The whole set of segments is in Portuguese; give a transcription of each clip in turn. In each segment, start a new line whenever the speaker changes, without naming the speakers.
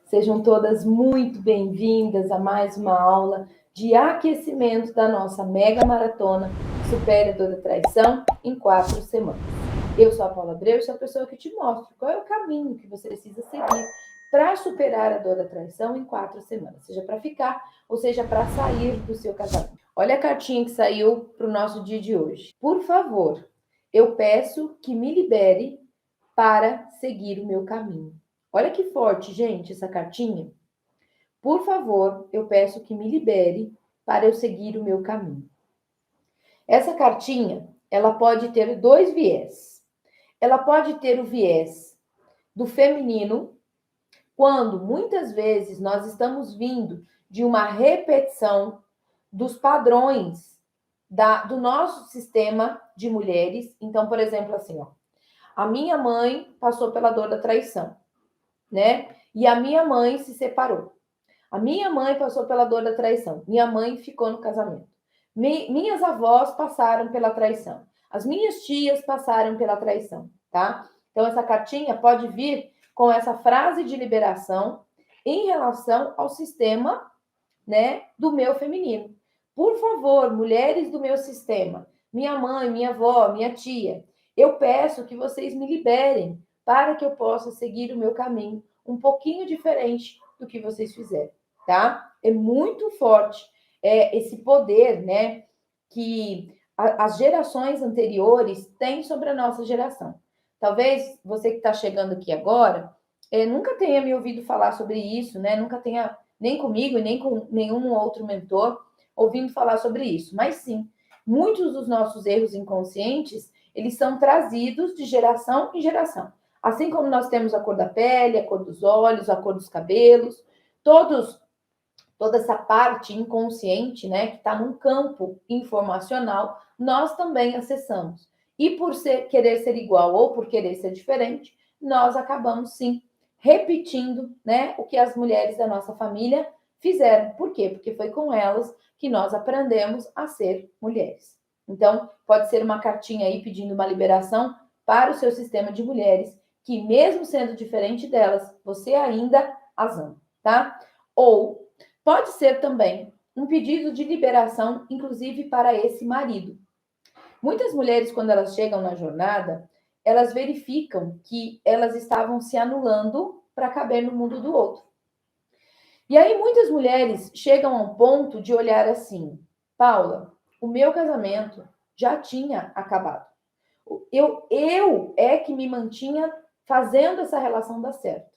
Sejam todas muito bem-vindas a mais uma aula de aquecimento da nossa mega maratona Supere a Dor da Traição em 4 semanas. Eu sou a Paula Abreu, sou a pessoa que te mostro qual é o caminho que você precisa seguir para superar a dor da traição em 4 semanas, seja para ficar ou seja para sair do seu casamento. Olha a cartinha que saiu para o nosso dia de hoje. Por favor, eu peço que me libere para seguir o meu caminho. Olha que forte, gente, essa cartinha. Por favor, eu peço que me libere para eu seguir o meu caminho. Essa cartinha, ela pode ter 2 viés. Ela pode ter o viés do feminino, quando muitas vezes nós estamos vindo de uma repetição dos padrões do nosso sistema de mulheres. Então, por exemplo, assim, ó, a minha mãe passou pela dor da traição, né? E a minha mãe se separou. A minha mãe passou pela dor da traição. Minha mãe ficou no casamento. Minhas avós passaram pela traição. As minhas tias passaram pela traição, tá? Então, essa cartinha pode vir com essa frase de liberação em relação ao sistema, né, do meu feminino. Por favor, mulheres do meu sistema, minha mãe, minha avó, minha tia, eu peço que vocês me liberem para que eu possa seguir o meu caminho um pouquinho diferente do que vocês fizeram, tá? É muito forte esse poder, né, que as gerações anteriores têm sobre a nossa geração. Talvez você que está chegando aqui agora nunca tenha me ouvido falar sobre isso, né? Nunca tenha, nem comigo e nem com nenhum outro mentor, ouvindo falar sobre isso. Mas sim, muitos dos nossos erros inconscientes, eles são trazidos de geração em geração. Assim como nós temos a cor da pele, a cor dos olhos, a cor dos cabelos, toda essa parte inconsciente, né, que está num campo informacional, nós também acessamos. E por querer ser igual ou por querer ser diferente, nós acabamos, sim, repetindo, né, o que as mulheres da nossa família fizeram. Por quê? Porque foi com elas que nós aprendemos a ser mulheres. Então, pode ser uma cartinha aí pedindo uma liberação para o seu sistema de mulheres, que mesmo sendo diferente delas, você ainda as ama, tá? Ou pode ser também um pedido de liberação, inclusive para esse marido. Muitas mulheres, quando elas chegam na jornada, elas verificam que elas estavam se anulando para caber no mundo do outro. E aí muitas mulheres chegam a um ponto de olhar assim: Paula, o meu casamento já tinha acabado. Eu é que me mantinha fazendo essa relação dar certo.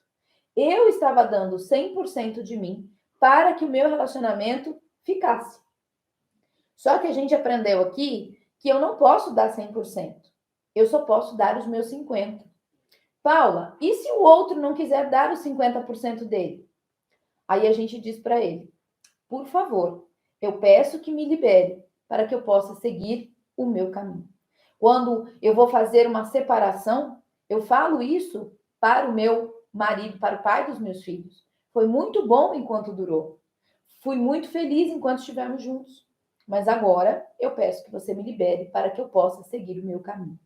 Eu estava dando 100% de mim para que o meu relacionamento ficasse. Só que a gente aprendeu aqui que eu não posso dar 100%. Eu só posso dar os meus 50%. Paula, e se o outro não quiser dar os 50% dele? Aí a gente diz para ele: por favor, eu peço que me libere para que eu possa seguir o meu caminho. Quando eu vou fazer uma separação, eu falo isso para o meu marido, para o pai dos meus filhos. Foi muito bom enquanto durou. Fui muito feliz enquanto estivemos juntos. Mas agora eu peço que você me libere para que eu possa seguir o meu caminho.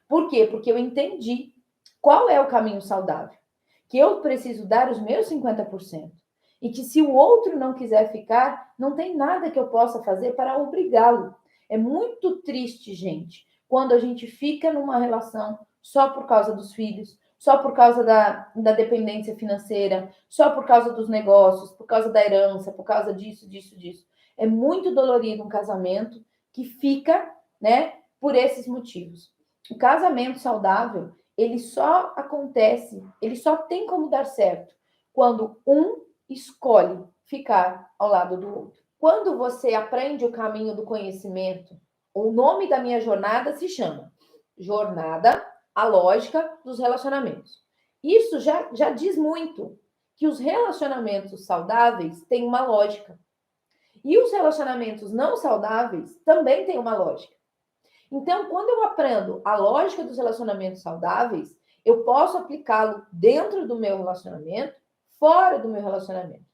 Por quê? Porque eu entendi qual é o caminho saudável. Que eu preciso dar os meus 50%. E que se o outro não quiser ficar, não tem nada que eu possa fazer para obrigá-lo. É muito triste, gente, quando a gente fica numa relação só por causa dos filhos, só por causa da dependência financeira, só por causa dos negócios, por causa da herança, por causa disso. É muito dolorido um casamento que fica, né, por esses motivos. O casamento saudável, ele só acontece, ele só tem como dar certo quando um escolhe ficar ao lado do outro. Quando você aprende o caminho do conhecimento, o nome da minha jornada se chama Jornada à Lógica dos Relacionamentos. Isso já diz muito, que os relacionamentos saudáveis têm uma lógica. E os relacionamentos não saudáveis também têm uma lógica. Então, quando eu aprendo a lógica dos relacionamentos saudáveis, eu posso aplicá-lo dentro do meu relacionamento, fora do meu relacionamento.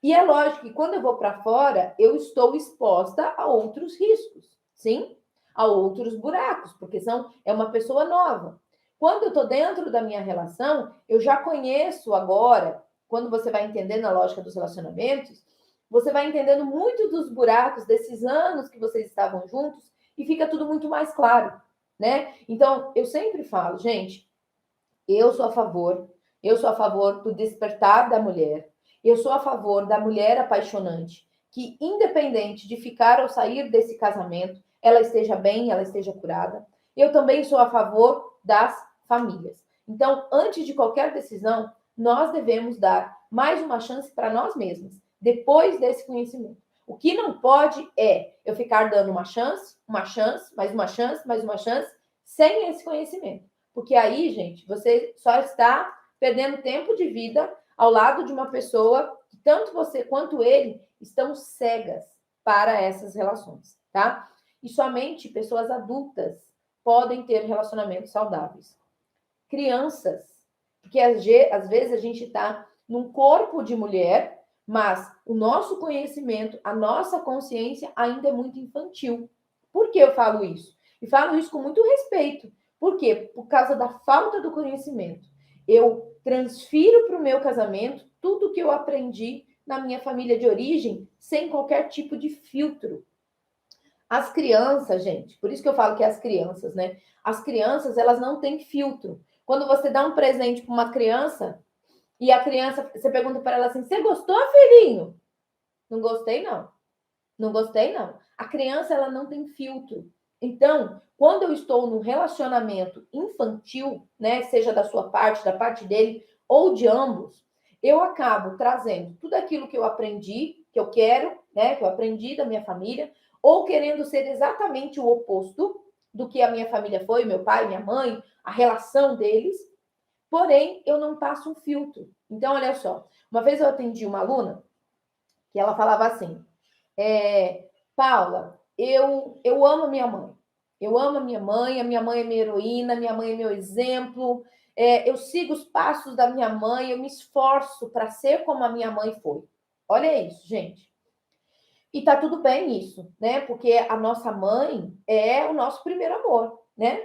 E é lógico que quando eu vou para fora, eu estou exposta a outros riscos, sim? A outros buracos, porque é uma pessoa nova. Quando eu estou dentro da minha relação, eu já conheço agora quando você vai entendendo a lógica dos relacionamentos, você vai entendendo muito dos buracos desses anos que vocês estavam juntos e fica tudo muito mais claro, né? Então, eu sempre falo, gente, eu sou a favor, eu sou a favor do despertar da mulher, eu sou a favor da mulher apaixonante, que independente de ficar ou sair desse casamento, ela esteja bem, ela esteja curada. Eu também sou a favor das famílias. Então, antes de qualquer decisão, nós devemos dar mais uma chance para nós mesmos, depois desse conhecimento. O que não pode é eu ficar dando uma chance, mais uma chance, mais uma chance, sem esse conhecimento. Porque aí, gente, você só está perdendo tempo de vida ao lado de uma pessoa que tanto você quanto ele estão cegas para essas relações, tá? E somente pessoas adultas podem ter relacionamentos saudáveis. Crianças, porque às vezes a gente está num corpo de mulher, mas o nosso conhecimento, a nossa consciência ainda é muito infantil. Por que eu falo isso? E falo isso com muito respeito. Por quê? Por causa da falta do conhecimento. Eu transfiro para o meu casamento tudo que eu aprendi na minha família de origem, sem qualquer tipo de filtro. As crianças, gente, por isso que eu falo que as crianças, né? As crianças, elas não têm filtro. Quando você dá um presente para uma criança e a criança, você pergunta para ela assim: "Você gostou, filhinho?" Não gostei, não. Não gostei, não. A criança, ela não tem filtro. Então, quando eu estou num relacionamento infantil, né, seja da sua parte, da parte dele, ou de ambos, eu acabo trazendo tudo aquilo que eu aprendi, que eu quero, né, que eu aprendi da minha família, ou querendo ser exatamente o oposto do que a minha família foi, meu pai, minha mãe, a relação deles, porém, eu não passo um filtro. Então, olha só, uma vez eu atendi uma aluna que ela falava assim: Paula, eu amo minha mãe. Eu amo a minha mãe é minha heroína, a minha mãe é meu exemplo. Eu sigo os passos da minha mãe, eu me esforço para ser como a minha mãe foi. Olha isso, gente. E tá tudo bem isso, né? Porque a nossa mãe é o nosso primeiro amor, né?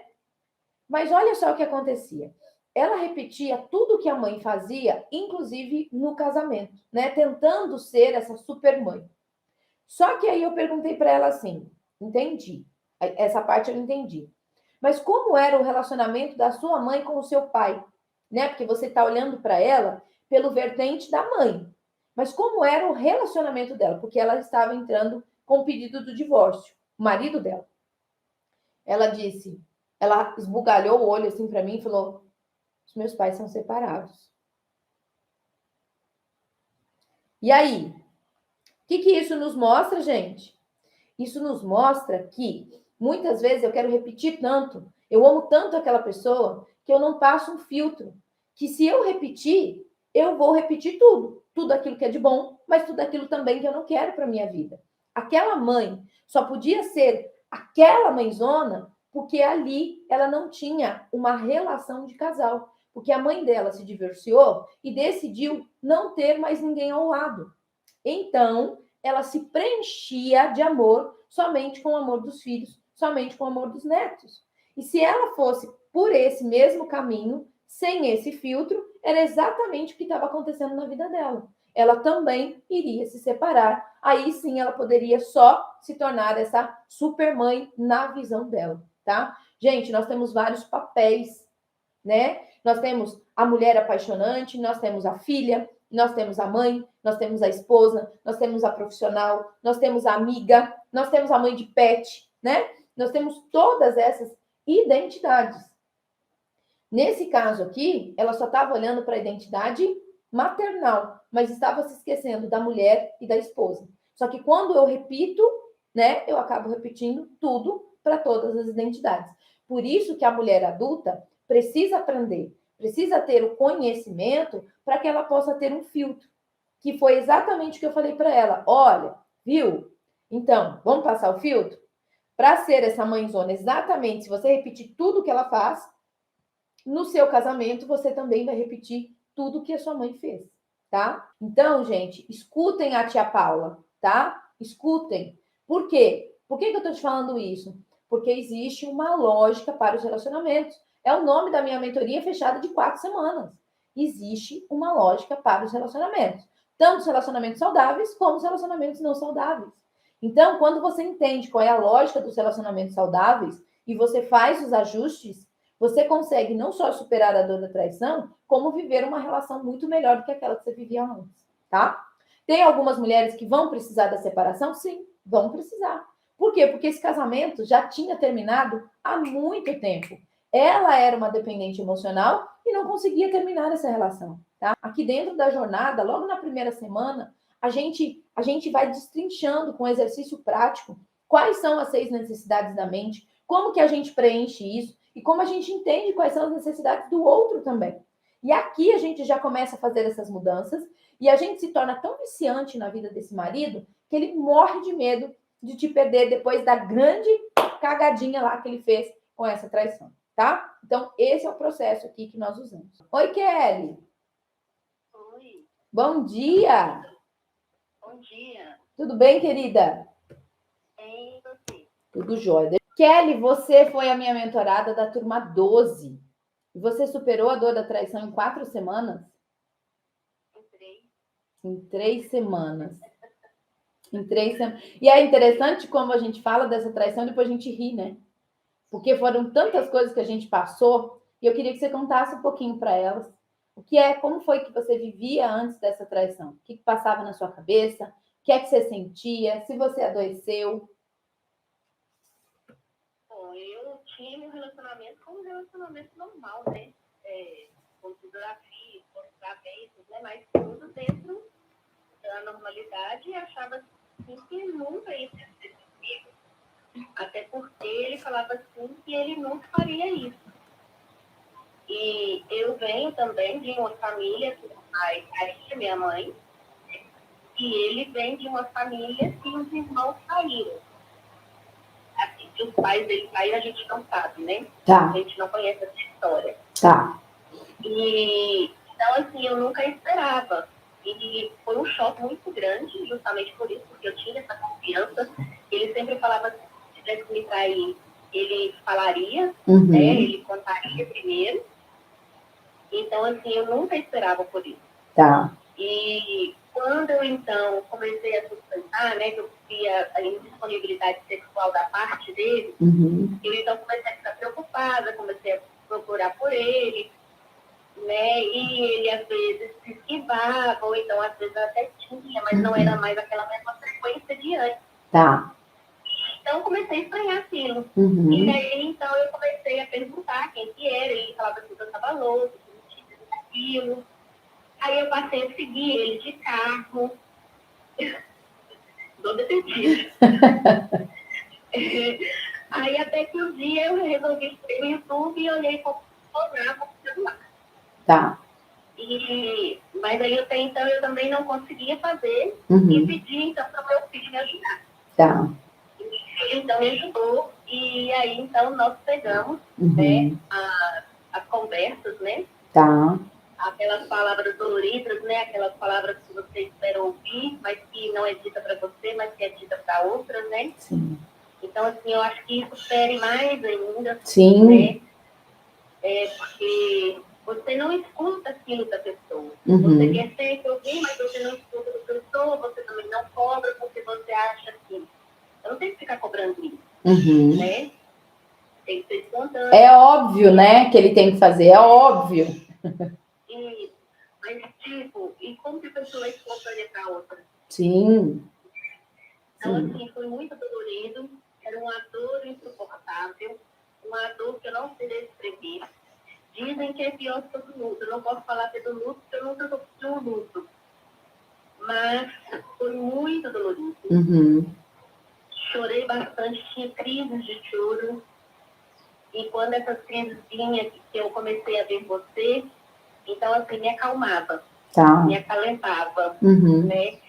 Mas olha só o que acontecia. Ela repetia tudo que a mãe fazia, inclusive no casamento, né? Tentando ser essa super mãe. Só que aí eu perguntei para ela assim: entendi, essa parte eu entendi. Mas como era o relacionamento da sua mãe com o seu pai? Né? Porque você está olhando para ela pelo vertente da mãe. Mas como era o relacionamento dela? Porque ela estava entrando com o pedido do divórcio, o marido dela. Ela disse, ela esbugalhou o olho assim para mim e falou: os meus pais são separados. E aí? O que isso nos mostra, gente? Isso nos mostra que muitas vezes eu quero repetir tanto, eu amo tanto aquela pessoa, que eu não passo um filtro. Que se eu repetir, eu vou repetir tudo. Tudo aquilo que é de bom, mas tudo aquilo também que eu não quero para minha vida. Aquela mãe só podia ser aquela mãezona porque ali ela não tinha uma relação de casal. Porque a mãe dela se divorciou e decidiu não ter mais ninguém ao lado. Então, ela se preenchia de amor somente com o amor dos filhos, somente com o amor dos netos. E se ela fosse por esse mesmo caminho, sem esse filtro, era exatamente o que estava acontecendo na vida dela. Ela também iria se separar. Aí sim ela poderia só se tornar essa supermãe na visão dela, tá? Gente, nós temos vários papéis, né? Nós temos a mulher apaixonante, nós temos a filha, nós temos a mãe, nós temos a esposa, nós temos a profissional, nós temos a amiga, nós temos a mãe de pet, né? Nós temos todas essas identidades. Nesse caso aqui, ela só estava olhando para a identidade maternal, mas estava se esquecendo da mulher e da esposa. Só que quando eu repito, né, eu acabo repetindo tudo para todas as identidades. Por isso que a mulher adulta precisa aprender, precisa ter o conhecimento para que ela possa ter um filtro, que foi exatamente o que eu falei para ela. Olha, viu? Então, vamos passar o filtro? Para ser essa mãezona, exatamente, se você repetir tudo que ela faz, no seu casamento você também vai repetir tudo que a sua mãe fez, tá? Então, gente, escutem a tia Paula, tá? Escutem. Por quê? Por que eu tô te falando isso? Porque existe uma lógica para os relacionamentos. É o nome da minha mentoria fechada de 4 semanas. existe uma lógica para os relacionamentos. Tanto os relacionamentos saudáveis como os relacionamentos não saudáveis. Então, quando você entende qual é a lógica dos relacionamentos saudáveis e você faz os ajustes, você consegue não só superar a dor da traição, como viver uma relação muito melhor do que aquela que você vivia antes, tá? Tem algumas mulheres que vão precisar da separação? Sim, vão precisar. Por quê? Porque esse casamento já tinha terminado há muito tempo. Ela era uma dependente emocional e não conseguia terminar essa relação, tá? Aqui dentro da jornada, logo na primeira semana, a gente vai destrinchando com exercício prático quais são as 6 necessidades da mente, como que a gente preenche isso e como a gente entende quais são as necessidades do outro também. E aqui a gente já começa a fazer essas mudanças e a gente se torna tão viciante na vida desse marido que ele morre de medo de te perder depois da grande cagadinha lá que ele fez com essa traição, tá? Então, esse é o processo aqui que nós usamos. Oi, Kelly.
Oi.
Bom dia.
Bom dia.
Tudo bem, querida?
Bem, você?
Tudo jóia. Kelly, você foi a minha mentorada da turma 12. E você superou a dor da traição em 4 semanas? Em 3 semanas. Em 3 semanas. E é interessante como a gente fala dessa traição e depois a gente ri, né? Porque foram tantas coisas que a gente passou e eu queria que você contasse um pouquinho para elas. Como foi que você vivia antes dessa traição? O que passava na sua cabeça? O que é que você sentia? Se você adoeceu?
Bom, eu tinha um relacionamento como um relacionamento normal, né? Com fotografia, com travessos, né? Mas tudo dentro da normalidade e achava assim, que nunca ia ser comigo. Até porque ele falava assim que ele nunca faria isso. E eu venho também de uma família que o pai é minha mãe, e ele vem de uma família que os irmãos saíram. Assim, que os pais dele saíram, a gente não sabe, né?
Tá.
A gente não conhece essa história.
Tá.
E, então, assim, eu nunca esperava. E foi um choque muito grande, justamente por isso, porque eu tinha essa confiança. Ele sempre falava, se tivesse que me trair, ele falaria, né? Ele contaria primeiro. Então, assim, eu nunca esperava por isso.
Tá.
E quando eu, então, comecei a suspeitar, né, que eu via a indisponibilidade sexual da parte dele, eu, então, comecei a ficar preocupada, comecei a procurar por ele, né, e ele, às vezes, se esquivava, ou então, às vezes, até tinha, mas não era mais aquela mesma frequência de antes.
Tá.
Então, comecei a estranhar aquilo. E aí, então, eu comecei a perguntar quem que era, ele falava assim, que eu estava louco, que não tinha aquilo. Aí eu passei a seguir ele de carro. Do detetive. Aí até que um dia eu resolvi ver o YouTube e olhei como programa no celular.
Tá.
Mas aí até então eu também não conseguia fazer e pedi então para o meu filho me ajudar.
Tá.
Ele então me ajudou e aí então nós pegamos né, as conversas, né?
Tá.
Aquelas palavras doloridas, né? Aquelas palavras que você espera ouvir, mas que não é dita para você, mas que é dita para outras, né?
Sim.
Então, assim, eu acho que isso fere mais ainda.
Sim.
Né? Porque você não escuta aquilo da pessoa. Você quer sempre ouvir, mas você não escuta da pessoa, você também não cobra, porque você acha que... Eu não tenho que ficar cobrando isso, né? Tem que ser espontâneo.
É óbvio, né, que ele tem que fazer, é óbvio.
Isso. Mas, tipo, e como que a pessoa é espontânea para outra?
Sim.
Então, assim, foi muito dolorido. Era uma dor insuportável, uma dor que eu não sei descrever. Dizem que é pior que todo luto. Eu não posso falar que é do luto, porque eu nunca sofri um luto. Mas foi muito dolorido. Chorei bastante, tinha crises de choro. E quando essas crises vinham, que eu comecei a ver você, então, assim, me acalmava.
Tá.
Me acalentava, né?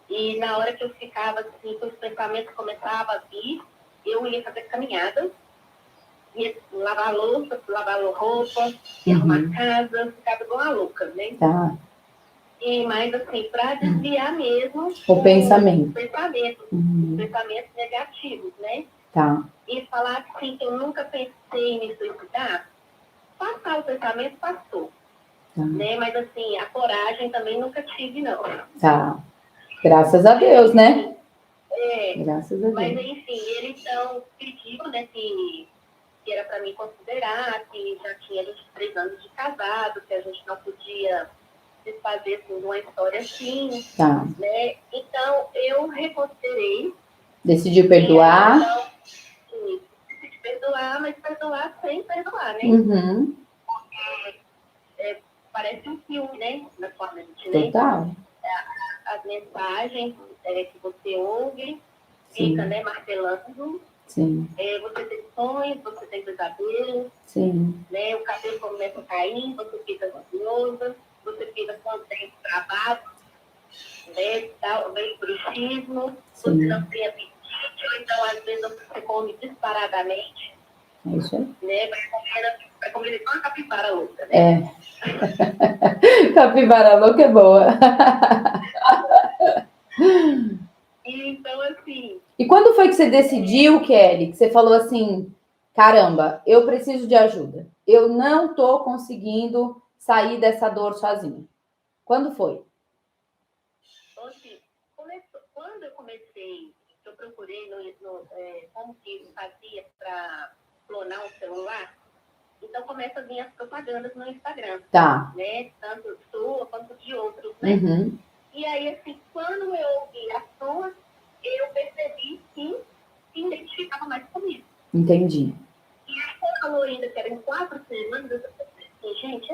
E na hora que eu ficava, assim, que os pensamentos começavam a vir, eu ia fazer caminhada, ia lavar louça, lavar roupa, ia arrumar casa, ficava igual uma louca, né?
Tá.
E mais assim, para desviar mesmo
o pensamento.
Os pensamentos negativos, né?
Tá.
E falar assim, que eu nunca pensei em me suicidar, passar o pensamento, passou. né? Mas assim, a coragem também nunca tive, não.
Tá. Graças a Deus, né?
Graças a Deus. Mas enfim, ele então pediu, né, que era para mim considerar, que já tinha 23 anos de casado, que a gente não podia desfazer assim, de uma história assim,
tá.
Né? Então, eu reconsiderei.
Decidiu perdoar?
Então, sim, decidi perdoar, mas perdoar sem perdoar, né?
Uhum.
Porque parece um filme, né? Na sua mente,
né? Total.
As mensagens que você ouve,
Sim.
fica, né, martelando.
Sim.
Você tem sonhos, você tem pesadelos.
Sim.
Né? O cabelo começa a cair, você fica ansiosa, você fica com o tempo travado, né? Talvez bruxismo, você não tem apetite, ou então às vezes você come disparadamente.
É isso aí.
Né? Vai comer só uma capivara louca, né?
Capivara louca é boa.
Então, assim...
E quando foi que você decidiu, Kelly, que você falou assim, caramba, eu preciso de ajuda. Eu não estou conseguindo sair dessa dor sozinha. Quando foi?
Então, assim, quando eu comecei, eu procurei como que fazia para clonar um celular, então começa a vir as propagandas no Instagram.
Tá.
Né? Tanto sua quanto de outros, né?
Uhum.
E aí, assim, quando eu ouvi a sua, eu percebi que se identificava mais comigo.
Entendi.
E aí, você falou ainda que era em 4 semanas, eu pensei assim, gente,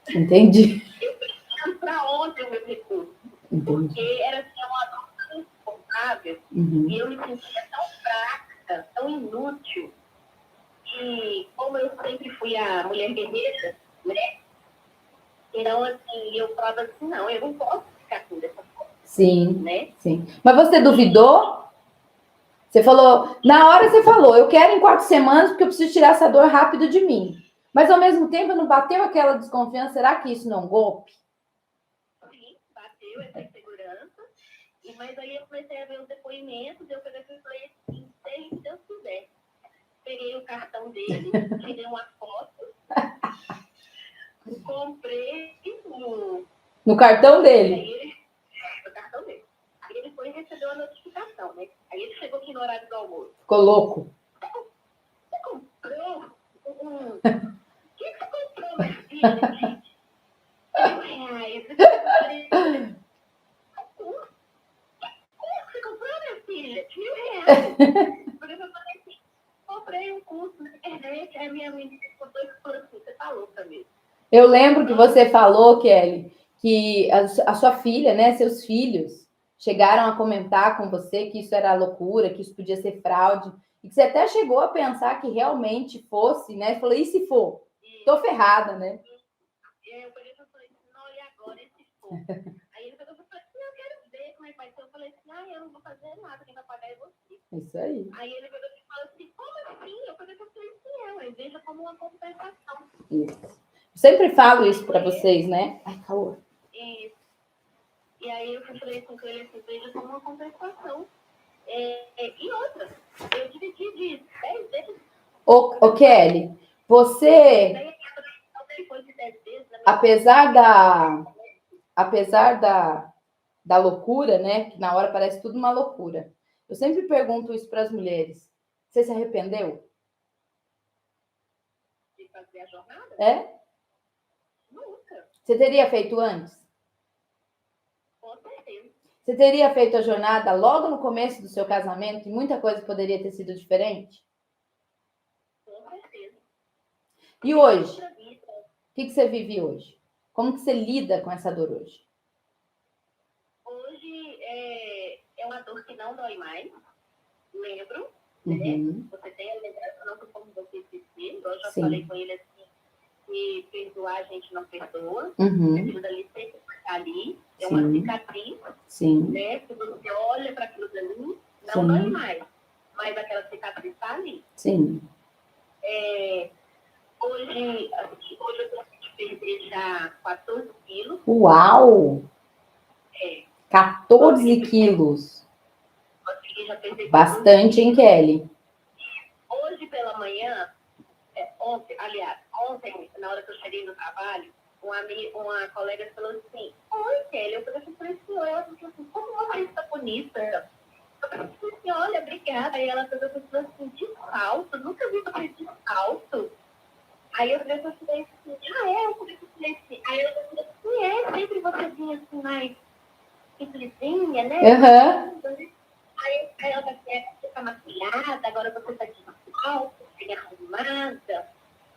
Entendi.
Eu preciso para onde o meu recurso?
Entendi.
Porque era assim, uma dor tão insuportável, e eu me sentia tão fraca, tão inútil. E como eu sempre fui a mulher guerreira, né? Então, assim, eu falava assim, não, eu não posso ficar assim dessa forma.
Sim,
né?
Sim. Mas você duvidou? Você falou, na hora você falou, eu quero em 4 semanas porque eu preciso tirar essa dor rápido de mim. Mas ao mesmo tempo não bateu aquela desconfiança, será que isso não é um golpe?
Sim, bateu essa insegurança. Mas aí eu comecei a ver os depoimentos, eu falei assim, se Deus quiser. Peguei o cartão dele, tirei uma foto, comprei
no cartão dele.
No cartão dele. Aí ele foi e recebeu a notificação, né? Aí ele chegou aqui no horário do almoço.
Ficou louco.
Você comprou o que você comprou, minha filha, de R$1.000? Você comprou, minha filha? R$1.000. Porque eu falei assim, comprei um curso na internet, aí minha menina contou e falou assim, você tá louca mesmo.
Eu lembro que você falou, Kelly, que a sua filha, né, seus filhos, chegaram a comentar com você que isso era loucura, que isso podia ser fraude, e que você até chegou a pensar que realmente fosse, né? Falou, e se for? Tô ferrada, né?
Eu falei assim, não, e agora, e se for? Aí ele falou assim, eu quero ver como é que vai ser. Eu falei assim, eu não vou fazer nada, quem vai pagar é você.
Isso aí.
Aí ele falou assim, como assim? Eu falei assim, eu vejo como uma compensação.
Isso. Sempre falo isso para vocês, né? Ai, calor.
Isso. E aí eu falei assim com ele, assim, veja como uma compensação. E outra, eu dividi de 10 vezes.
Ô, Kelly, você, apesar da loucura, né? Que na hora parece tudo uma loucura. Eu sempre pergunto isso para as mulheres. Você se arrependeu?
De fazer a jornada?
É?
Nunca.
Você teria feito antes?
Com certeza.
Você teria feito a jornada logo no começo do seu casamento e muita coisa poderia ter sido diferente?
Com certeza.
E hoje? O que você vive hoje? Como que você lida com essa dor hoje?
Hoje é uma dor que não dói mais. Lembro,
né?
Você tem a lembrança, não como você esquecer. Eu já
Sim.
falei com ele assim, que perdoar a gente não perdoa. Aquilo dali sempre está ali. É uma cicatriz.
Sim.
Né? Se você olha para aquilo dali, não dói mais. Mas aquela cicatriz está ali.
Sim.
Hoje eu consegui perder já 14 quilos.
Uau! 14 quilos.
Consegui já perder
bastante, hein, Kelly?
Hoje pela manhã, ontem, na hora que eu cheguei no trabalho, uma colega falou assim, oi, Kelly, eu falei assim, ela falou assim, como você está bonita? Eu falei assim, olha, obrigada. Aí ela falou assim, de salto, nunca vi você de salto. Aí eu falei assim, eu falei assim, aí ela falou assim, sempre você vinha assim mais simplesinha, né? Aí ela falou assim, você tá maquiada, agora você tá de salto, bem arrumada.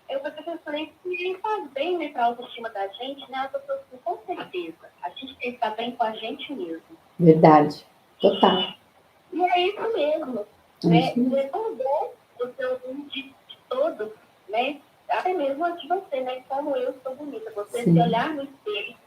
Eu falei que ele faz bem, né, para a autoestima da gente, né? Ela falou assim, com certeza. A gente tem que estar bem com a gente mesmo.
Verdade. Total.
E é isso mesmo. Né? É tão bom você ouvir de todos, né? Até mesmo de você, né? Como eu sou bonita. Você se olhar no espelho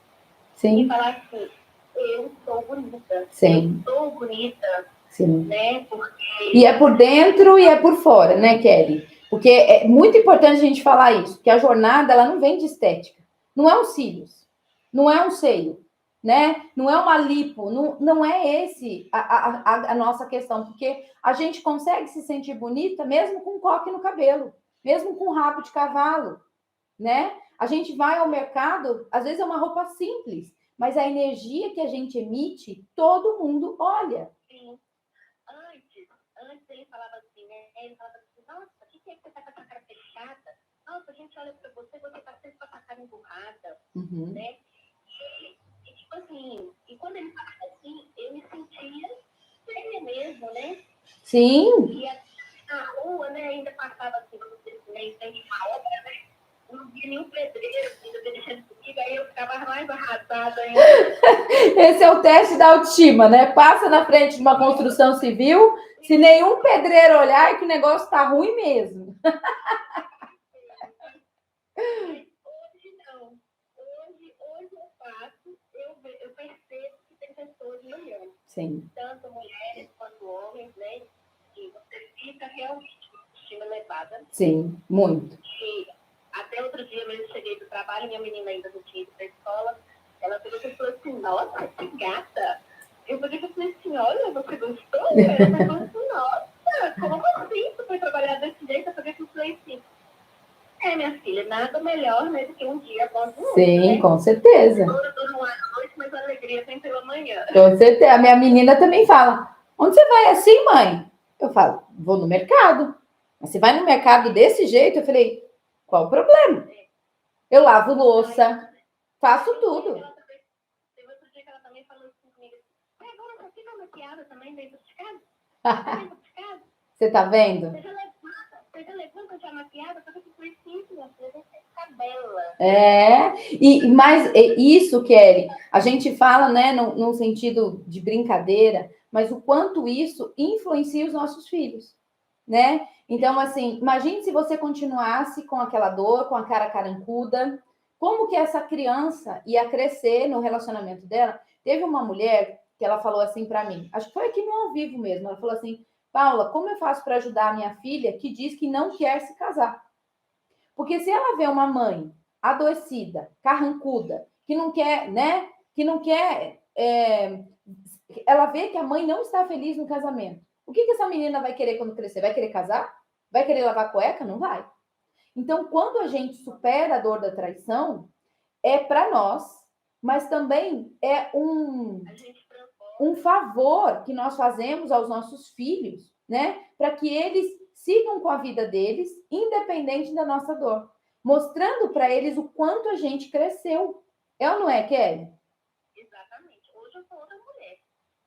e falar assim, eu sou bonita.
Sim.
Eu sou bonita.
Sim.
Né? Porque...
E é por dentro e é por fora, né, Kelly? Porque é muito importante a gente falar isso, que a jornada, ela não vem de estética. Não é um cílios, não é um seio, né? Não é uma lipo, não é esse a nossa questão, porque a gente consegue se sentir bonita mesmo com coque no cabelo, mesmo com rabo de cavalo, né? A gente vai ao mercado, às vezes é uma roupa simples, mas a energia que a gente emite, todo mundo olha.
Sim. Antes ele falava assim, né? Ele falava assim, nossa, o que é que você tá com a cara fechada? Nossa, a gente olha pra você tá sempre com a cara emburrada, né? E tipo assim, e quando ele falava assim, eu me sentia feia mesmo, né?
Sim.
E na rua, né, ainda passava assim, em frente a uma obra, né? Eu não via nenhum pedreiro, ainda deixando comigo, aí eu ficava mais arrasada ainda.
Esse é o teste da autoestima, né? Passa na frente de uma construção civil, se nenhum pedreiro olhar, é que o negócio tá ruim mesmo.
Mas hoje não. Hoje eu faço, eu percebo que tem pessoas me olhando.
Sim.
Tanto mulheres quanto homens, né? E você fica realmente com a autoestima elevada.
Sim, muito.
E até outro dia mesmo cheguei do trabalho, minha menina ainda não tinha ido para a escola, ela falou assim, nossa, que gata. Eu falei assim, olha, você gostou? Ela falou assim, nossa, como assim você foi trabalhar desse jeito? Eu falei assim, minha filha, nada melhor, né, do que um dia após o outro. Sim, né?
Com certeza.
Dura uma noite, mas a alegria vem pela manhã.
Com certeza. A minha menina também fala, onde você vai assim, mãe? Eu falo, vou no mercado. Mas você vai no mercado desse jeito? Eu falei, qual o problema? Eu lavo louça, faço tudo.
Teve outro dia que ela também falou assim comigo, agora você fica maquiada também dentro de casa?
Você tá vendo?
Você já levanta já maquiada, só que foi simples, você tem cabelo.
Mas isso, Kelly, a gente fala, né, num sentido de brincadeira, mas o quanto isso influencia os nossos filhos, né? Então, assim, imagine se você continuasse com aquela dor, com a cara carancuda, como que essa criança ia crescer no relacionamento dela? Teve uma mulher que ela falou assim para mim, acho que foi aqui no ao vivo mesmo, ela falou assim, Paula, como eu faço para ajudar a minha filha que diz que não quer se casar? Porque se ela vê uma mãe adoecida, carrancuda, que não quer, né? Que não quer. Ela vê que a mãe não está feliz no casamento. O que essa menina vai querer quando crescer? Vai querer casar? Vai querer lavar cueca? Não vai. Então, quando a gente supera a dor da traição, é para nós, mas também é um favor que nós fazemos aos nossos filhos, né? Para que eles sigam com a vida deles, independente da nossa dor, mostrando para eles o quanto a gente cresceu. É ou não é, Kelly?
Exatamente. Hoje eu sou outra mulher,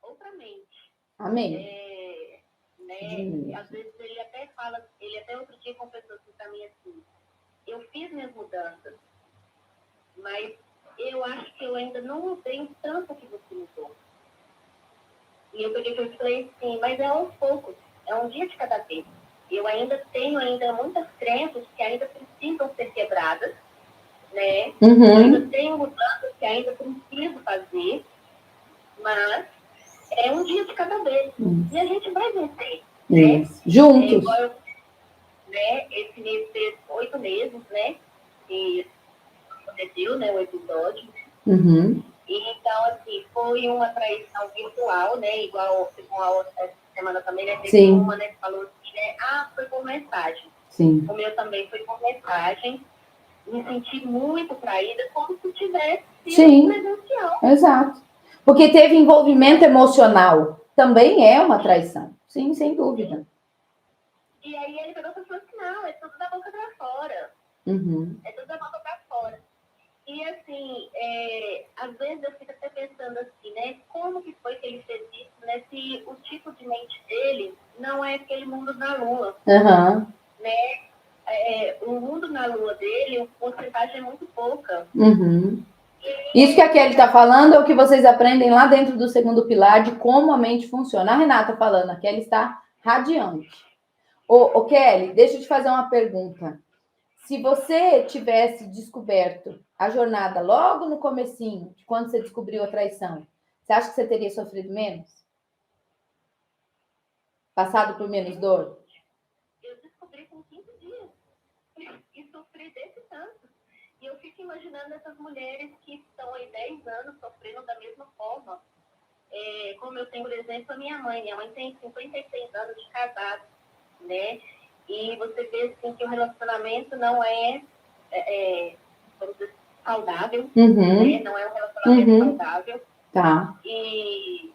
outra mente.
Amém.
Né? Às vezes ele até outro dia confessou assim para mim assim, eu fiz minhas mudanças, mas eu acho que eu ainda não mudei o tanto que você mudou. E eu peguei e falei assim, mas é aos poucos, é um dia de cada vez. Eu ainda tenho muitas crenças que ainda precisam ser quebradas, né? Eu ainda tenho mudanças que ainda preciso fazer, mas é um dia de cada vez. E a gente vai vencer, né?
Juntos.
Né? Esse mês fez 8 meses, né? E aconteceu, né, o episódio. E então, assim, foi uma traição virtual, né? Igual a outra semana também, né? Teve uma, né, que falou assim, né? Foi por mensagem. O meu também foi por mensagem. me senti muito traída, como se tivesse sido
Sim,
presencial.
exato. Porque teve envolvimento emocional. Também é uma traição. Sim, sem dúvida.
E aí ele pegou e falou assim, não, é tudo da boca pra fora.
Uhum.
É tudo da boca pra fora. E assim, às vezes eu fico até pensando assim, né? Como que foi que ele fez isso, né? Se o tipo de mente dele não é aquele mundo na lua,
Uhum.
né? O mundo na lua dele, a porcentagem é muito pouca.
Uhum. Isso que a Kelly está falando é o que vocês aprendem lá dentro do segundo pilar de como a mente funciona. A Renata falando, a Kelly está radiante. Ô Kelly, deixa eu te fazer uma pergunta. Se você tivesse descoberto a jornada logo no comecinho, quando você descobriu a traição, você acha que você teria sofrido menos? Passado por menos dor?
Eu descobri com 15 dias e sofri desse tanto. E eu fico imaginando essas mulheres que estão aí 10 anos sofrendo da mesma forma. Como eu tenho, por exemplo, a minha mãe. Minha mãe tem 56 anos de casado, né? E você vê assim, que o relacionamento não é vamos dizer, saudável, né? Não é um relacionamento saudável.
Tá.
E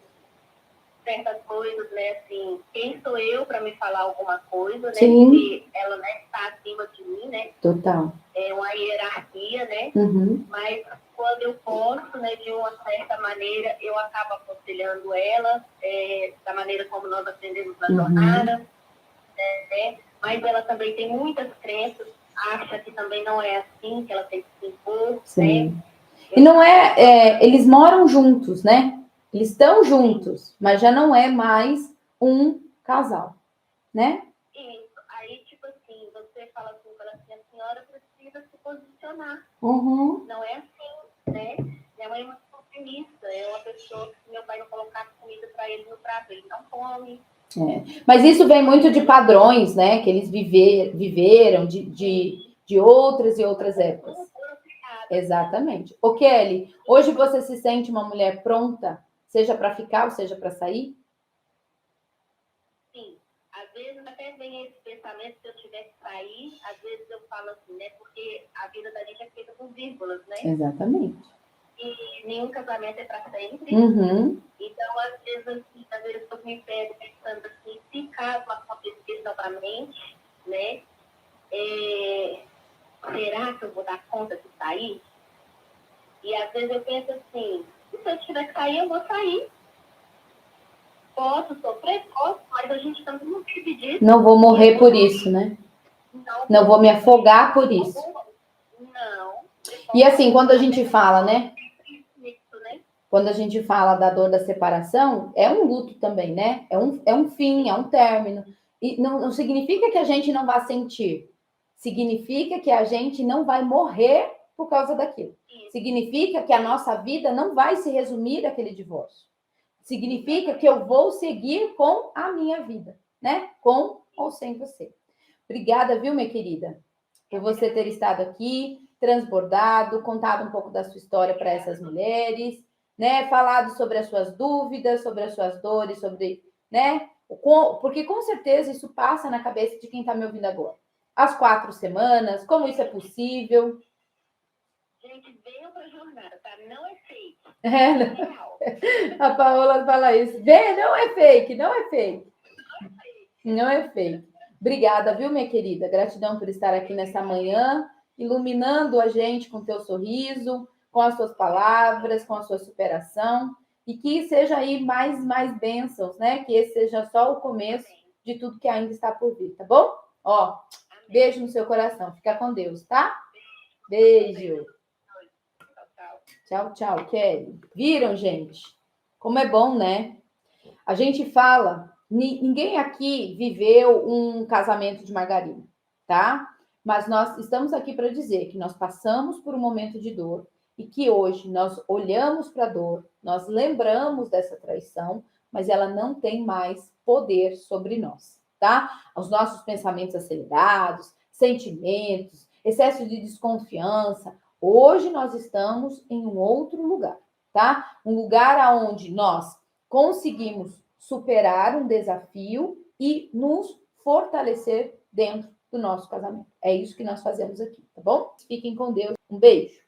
certas coisas, né, assim, quem sou eu para me falar alguma coisa, né?
Sim.
Porque ela, né, está acima de mim, né?
Total.
É uma hierarquia, né?
Uhum.
Mas quando eu posso, né, de uma certa maneira, eu acabo aconselhando ela, da maneira como nós aprendemos na jornada, né? Mas ela também tem muitas crenças, acha que também não é assim, que ela tem que se impor,
Sim.
né?
E não eles moram juntos, né? Eles estão juntos, mas já não é mais um casal, né?
Isso. Aí, tipo assim, você fala assim para assim, a senhora precisa se posicionar.
Uhum.
Não é assim, né? Minha mãe é muito consumista, é uma pessoa que se meu pai não colocar comida para ele no prato, ele não come.
Mas isso vem muito de padrões, né? Que eles viveram de outras e outras épocas. Exatamente. Ô, Kelly, hoje você se sente uma mulher pronta, seja para ficar ou seja para sair?
Sim. Às vezes até vem esse pensamento, se eu tiver que sair, às vezes eu falo assim, né? Porque a vida da gente é feita com vírgulas, né?
Exatamente.
E nenhum casamento é para sempre.
Uhum.
Então, às vezes eu me pego pensando assim, se caso acontecer novamente, né? Será que eu vou dar conta de sair? E às vezes eu penso assim, se eu tiver que sair, eu vou sair. Posso sofrer? Posso, mas a gente também não vive disso.
Não vou morrer por isso, né? Não vou me afogar por isso.
Não.
E assim, quando a gente fala, né? Quando a gente fala da dor da separação, é um luto também, né? É um fim, é um término. E não significa que a gente não vá sentir. Significa que a gente não vai morrer por causa daquilo. Significa que a nossa vida não vai se resumir àquele divórcio. Significa que eu vou seguir com a minha vida, né? Com ou sem você. Obrigada, viu, minha querida, por você ter estado aqui, transbordado, contado um pouco da sua história para essas mulheres, né? Falado sobre as suas dúvidas, sobre as suas dores, sobre, né? Porque com certeza isso passa na cabeça de quem está me ouvindo agora. As 4 semanas, como isso é possível?
Gente, venham para a jornada, tá? Não é fake.
É real. A Paola fala isso. Vem, não é fake, não é fake. Não é fake. Obrigada, viu, minha querida? Gratidão por estar aqui nessa manhã, iluminando a gente com teu sorriso, com as suas palavras, com a sua superação. E que seja aí mais bênçãos, né? Que esse seja só o começo de tudo que ainda está por vir, tá bom? Ó, beijo no seu coração. Fica com Deus, tá? Beijo. Tchau, tchau, Kelly. Viram, gente? Como é bom, né? A gente fala, ninguém aqui viveu um casamento de margarina, tá? Mas nós estamos aqui para dizer que nós passamos por um momento de dor e que hoje nós olhamos para a dor, nós lembramos dessa traição, mas ela não tem mais poder sobre nós, tá? Os nossos pensamentos acelerados, sentimentos, excesso de desconfiança. Hoje nós estamos em um outro lugar, tá? Um lugar aonde nós conseguimos superar um desafio e nos fortalecer dentro do nosso casamento. É isso que nós fazemos aqui, tá bom? Fiquem com Deus. Um beijo.